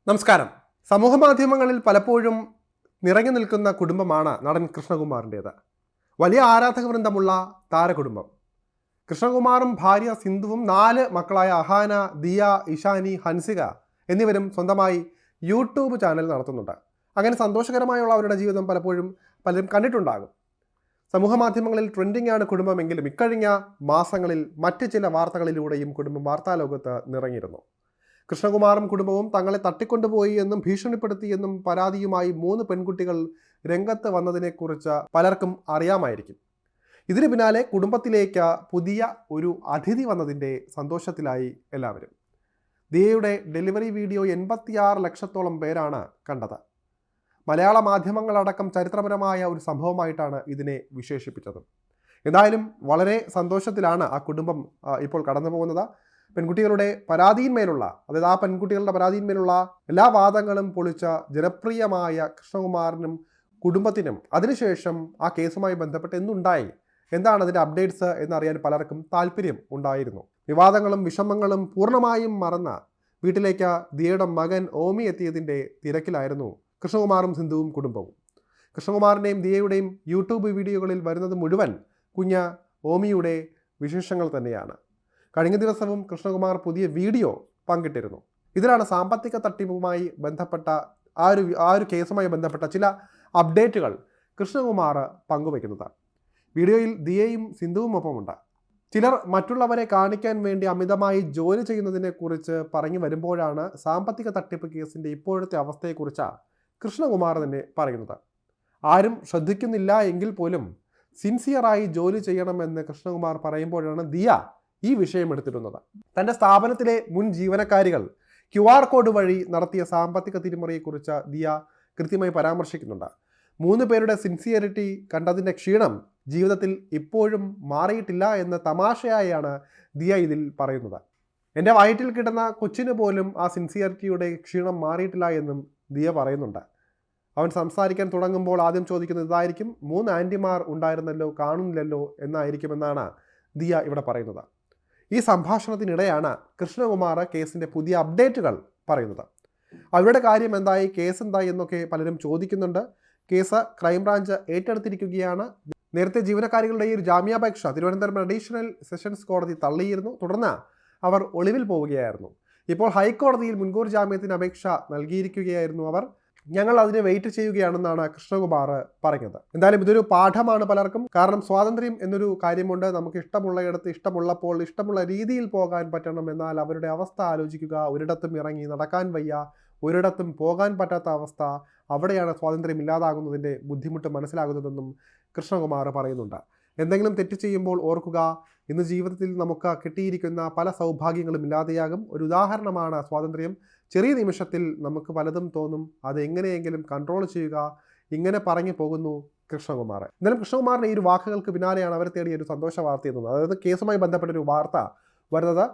നമസ്കാരം. സമൂഹമാധ്യമങ്ങളിൽ പലപ്പോഴും നിറഞ്ഞു നിൽക്കുന്ന കുടുംബമാണ് നടൻ കൃഷ്ണകുമാറിൻ്റേത്. വലിയ ആരാധക വൃന്ദമുള്ള താരകുടുംബം. കൃഷ്ണകുമാറും ഭാര്യ സിന്ധുവും 4 മക്കളായ അഹാന, ദിയ, ഇഷാനി, ഹൻസിക എന്നിവരും സ്വന്തമായി യൂട്യൂബ് ചാനൽ നടത്തുന്നുണ്ട്. അങ്ങനെ സന്തോഷകരമായുള്ള അവരുടെ ജീവിതം പലപ്പോഴും പലരും കണ്ടിട്ടുണ്ടാകും. സമൂഹമാധ്യമങ്ങളിൽ ട്രെൻഡിംഗ് ആണ് കുടുംബമെങ്കിലും ഇക്കഴിഞ്ഞ മാസങ്ങളിൽ മറ്റ് ചില വാർത്തകളിലൂടെയും കുടുംബം വാർത്താലോകത്ത് നിറഞ്ഞിരുന്നു. കൃഷ്ണകുമാറും കുടുംബവും തങ്ങളെ തട്ടിക്കൊണ്ടുപോയി എന്നും ഭീഷണിപ്പെടുത്തിയെന്നും പരാതിയുമായി 3 പെൺകുട്ടികൾ രംഗത്ത് വന്നതിനെക്കുറിച്ച് പലർക്കും അറിയാമായിരിക്കും. ഇതിന് പിന്നാലെ കുടുംബത്തിലേക്ക് പുതിയ ഒരു അതിഥി വന്നതിൻ്റെ സന്തോഷത്തിലായി എല്ലാവരും. ദിയയുടെ ഡെലിവറി വീഡിയോ 86 ലക്ഷത്തോളം പേരാണ് കണ്ടത്. മലയാള മാധ്യമങ്ങളടക്കം ചരിത്രപരമായ ഒരു സംഭവമായിട്ടാണ് ഇതിനെ വിശേഷിപ്പിച്ചത്. എന്തായാലും വളരെ സന്തോഷത്തിലാണ് ആ കുടുംബം ഇപ്പോൾ കടന്നു പോകുന്നത്. പെൺകുട്ടികളുടെ പരാതിയിന്മേലുള്ള, അതായത് ആ പെൺകുട്ടികളുടെ പരാതിയിന്മേലുള്ള എല്ലാ വാദങ്ങളും പൊളിച്ച ജനപ്രിയമായ കൃഷ്ണകുമാറിനും കുടുംബത്തിനും അതിനുശേഷം ആ കേസുമായി ബന്ധപ്പെട്ട് എന്തുണ്ടായി, എന്താണ് അതിൻ്റെ അപ്ഡേറ്റ്സ് എന്നറിയാൻ പലർക്കും താല്പര്യം ഉണ്ടായിരുന്നു. വിവാദങ്ങളും വിഷമങ്ങളും പൂർണ്ണമായും മറന്ന വീട്ടിലേക്ക് ദിയയുടെ മകൻ ഓമി എത്തിയതിൻ്റെ തിരക്കിലായിരുന്നു കൃഷ്ണകുമാറും സിന്ധുവും കുടുംബവും. കൃഷ്ണകുമാറിൻ്റെയും ദിയയുടെയും യൂട്യൂബ് വീഡിയോകളിൽ വരുന്നത് മുഴുവൻ കുഞ്ഞ് ഓമിയുടെ വിശേഷങ്ങൾ തന്നെയാണ്. കഴിഞ്ഞ ദിവസവും കൃഷ്ണകുമാർ പുതിയ വീഡിയോ പങ്കിട്ടിരുന്നു. ഇതിലാണ് സാമ്പത്തിക തട്ടിപ്പുമായി ബന്ധപ്പെട്ട ആ ഒരു കേസുമായി ബന്ധപ്പെട്ട ചില അപ്ഡേറ്റുകൾ കൃഷ്ണകുമാർ പങ്കുവയ്ക്കുന്നത്. വീഡിയോയിൽ ദിയയും സിന്ധുവും ഒപ്പമുണ്ട്. ചിലർ മറ്റുള്ളവരെ കാണിക്കാൻ വേണ്ടി അമിതമായി ജോലി ചെയ്യുന്നതിനെക്കുറിച്ച് പറഞ്ഞു വരുമ്പോഴാണ് സാമ്പത്തിക തട്ടിപ്പ് കേസിൻ്റെ ഇപ്പോഴത്തെ അവസ്ഥയെക്കുറിച്ച് കൃഷ്ണകുമാർ തന്നെ പറയുന്നത്. ആരും ശ്രദ്ധിക്കുന്നില്ല എങ്കിൽ പോലും സിൻസിയറായി ജോലി ചെയ്യണമെന്ന് കൃഷ്ണകുമാർ പറയുമ്പോഴാണ് ദിയ ഈ വിഷയം എടുത്തിരുന്നത്. തൻ്റെ സ്ഥാപനത്തിലെ മുൻ ജീവനക്കാരികൾ QR കോഡ് വഴി നടത്തിയ സാമ്പത്തിക തിരിമറിയെക്കുറിച്ച് ദിയ കൃത്യമായി പരാമർശിക്കുന്നുണ്ട്. 3 പേരുടെ സിൻസിയറിറ്റി കണ്ടതിൻ്റെ ക്ഷീണം ജീവിതത്തിൽ ഇപ്പോഴും മാറിയിട്ടില്ല എന്ന തമാശയായാണ് ദിയ ഇതിൽ പറയുന്നത്. എൻ്റെ വയറ്റിൽ കിടന്ന കൊച്ചിന് പോലും ആ സിൻസിയറിറ്റിയുടെ ക്ഷീണം മാറിയിട്ടില്ല എന്നും ദിയ പറയുന്നുണ്ട്. അവൻ സംസാരിക്കാൻ തുടങ്ങുമ്പോൾ ആദ്യം ചോദിക്കുന്നത് ഇതായിരിക്കും, 3 ആൻറ്റിമാർ ഉണ്ടായിരുന്നല്ലോ, കാണുന്നില്ലല്ലോ എന്നായിരിക്കുമെന്നാണ് ദിയ ഇവിടെ പറയുന്നത്. ഈ സംഭാഷണത്തിനിടെയാണ് കൃഷ്ണകുമാർ കേസിൻ്റെ പുതിയ അപ്ഡേറ്റുകൾ പറയുന്നത്. അവരുടെ കാര്യം എന്തായി, കേസ് എന്തായി എന്നൊക്കെ പലരും ചോദിക്കുന്നുണ്ട്. കേസ് ക്രൈംബ്രാഞ്ച് ഏറ്റെടുത്തിരിക്കുകയാണ്. നേരത്തെ ജീവനക്കാരികളുടെ ഈ ഒരു ജാമ്യാപേക്ഷ തിരുവനന്തപുരം അഡീഷണൽ സെഷൻസ് കോടതി തള്ളിയിരുന്നു. തുടർന്ന് അവർ ഒളിവിൽ പോവുകയായിരുന്നു. ഇപ്പോൾ ഹൈക്കോടതിയിൽ മുൻകൂർ ജാമ്യത്തിന് അപേക്ഷ നൽകിയിരിക്കുകയായിരുന്നു അവർ. ഞങ്ങൾ അതിനെ വെയിറ്റ് ചെയ്യുകയാണെന്നാണ് കൃഷ്ണകുമാർ പറഞ്ഞത്. എന്തായാലും ഇതൊരു പാഠമാണ് പലർക്കും. കാരണം സ്വാതന്ത്ര്യം എന്നൊരു കാര്യമുണ്ട്. നമുക്ക് ഇഷ്ടമുള്ളയിടത്ത് ഇഷ്ടമുള്ളപ്പോൾ ഇഷ്ടമുള്ള രീതിയിൽ പോകാൻ പറ്റണം. എന്നാൽ അവരുടെ അവസ്ഥ ആലോചിക്കുക. ഒരിടത്തും ഇറങ്ങി നടക്കാൻ വയ്യ, ഒരിടത്തും പോകാൻ പറ്റാത്ത അവസ്ഥ. അവിടെയാണ് സ്വാതന്ത്ര്യം ഇല്ലാതാകുന്നതിൻ്റെ ബുദ്ധിമുട്ട് മനസ്സിലാകുന്നതെന്നും കൃഷ്ണകുമാർ പറയുന്നുണ്ട്. എന്തെങ്കിലും തെറ്റ് ചെയ്യുമ്പോൾ ഓർക്കുക, ഇന്ന് ജീവിതത്തിൽ നമുക്ക് കിട്ടിയിരിക്കുന്ന പല സൗഭാഗ്യങ്ങളും ഇല്ലാതെയാകും. ഒരു ഉദാഹരണമാണ് സ്വാതന്ത്ര്യം. ചെറിയ നിമിഷത്തിൽ നമുക്ക് പലതും തോന്നും, അത് എങ്ങനെയെങ്കിലും കൺട്രോൾ ചെയ്യുക. ഇങ്ങനെ പറഞ്ഞു പോകുന്നു കൃഷ്ണകുമാർ. എന്നാലും കൃഷ്ണകുമാറിൻ്റെ ഈ ഒരു വാക്കുകൾക്ക് പിന്നാലെയാണ് അവർ തേടിയ ഒരു സന്തോഷ വാർത്ത എത്തുന്നത്. അതായത് കേസുമായി ബന്ധപ്പെട്ടൊരു വാർത്ത വരുന്നത്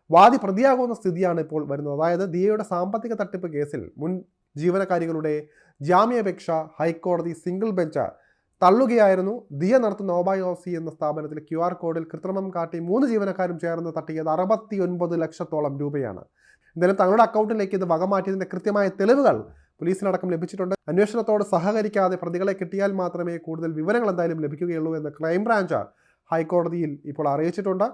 വാദി പ്രതിയാകുന്ന സ്ഥിതിയാണ് ഇപ്പോൾ വരുന്നത്. അതായത് ദിയയുടെ സാമ്പത്തിക തട്ടിപ്പ് കേസിൽ മുൻ ജീവനക്കാരികളുടെ ജാമ്യാപേക്ഷ ഹൈക്കോടതി സിംഗിൾ ബെഞ്ച് തള്ളുകയായിരുന്നു. ദിയ നടത്തുന്ന ഓബായോസി എന്ന സ്ഥാപനത്തിൽ QR കോഡിൽ കൃത്രിമം കാട്ടി 3 ജീവനക്കാരും ചേർന്ന് തട്ടിയത് 69 ലക്ഷത്തോളം രൂപയാണ്. എന്തായാലും തങ്ങളുടെ അക്കൗണ്ടിലേക്ക് ഇത് വകമാറ്റിയതിൻ്റെ കൃത്യമായ തെളിവുകൾ പോലീസിനടക്കം ലഭിച്ചിട്ടുണ്ട്. അന്വേഷണത്തോട് സഹകരിക്കാതെ പ്രതികളെ കിട്ടിയാൽ മാത്രമേ കൂടുതൽ വിവരങ്ങൾ എന്തായാലും ലഭിക്കുകയുള്ളൂ എന്ന് ക്രൈംബ്രാഞ്ച് ഹൈക്കോടതിയിൽ ഇപ്പോൾ അറിയിച്ചിട്ടുണ്ട്.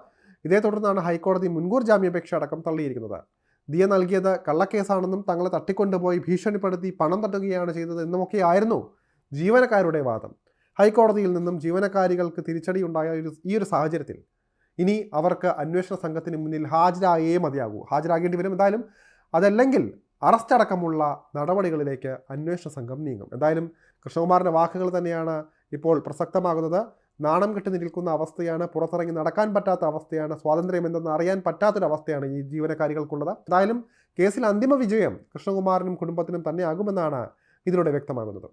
ഇതേ തുടർന്നാണ് ഹൈക്കോടതി മുൻകൂർ ജാമ്യാപേക്ഷ അടക്കം തള്ളിയിരിക്കുന്നത്. ദിയ നൽകിയത് കള്ളക്കേസാണെന്നും തങ്ങളെ തട്ടിക്കൊണ്ടുപോയി ഭീഷണിപ്പെടുത്തി പണം തട്ടുകയാണ് ചെയ്തത് എന്നുമൊക്കെയായിരുന്നു ജീവനക്കാരുടെ വാദം. ഹൈക്കോടതിയിൽ നിന്നും ജീവനക്കാരികൾക്ക് തിരിച്ചടി ഉണ്ടായ ഈ ഒരു സാഹചര്യത്തിൽ ഇനി അവർക്ക് അന്വേഷണ സംഘത്തിന് മുന്നിൽ ഹാജരാകേണ്ടി വരും. എന്തായാലും അതല്ലെങ്കിൽ അറസ്റ്റ് അടക്കമുള്ള നടപടികളിലേക്ക് അന്വേഷണ സംഘം നീങ്ങും. എന്തായാലും കൃഷ്ണകുമാറിൻ്റെ വാക്കുകൾ തന്നെയാണ് ഇപ്പോൾ പ്രസക്തമാകുന്നത്. നാണം കെട്ടി നിൽക്കുന്ന അവസ്ഥയാണ്, പുറത്തിറങ്ങി നടക്കാൻ പറ്റാത്ത അവസ്ഥയാണ്, സ്വാതന്ത്ര്യം എന്തെന്ന് അറിയാൻ പറ്റാത്തൊരവസ്ഥയാണ് ഈ ജീവനക്കാരികൾക്കുള്ളത്. എന്തായാലും കേസിൽ അന്തിമ വിജയം കൃഷ്ണകുമാറിനും കുടുംബത്തിനും തന്നെയാകുമെന്നാണ് ഇതിലൂടെ വ്യക്തമാകുന്നത്.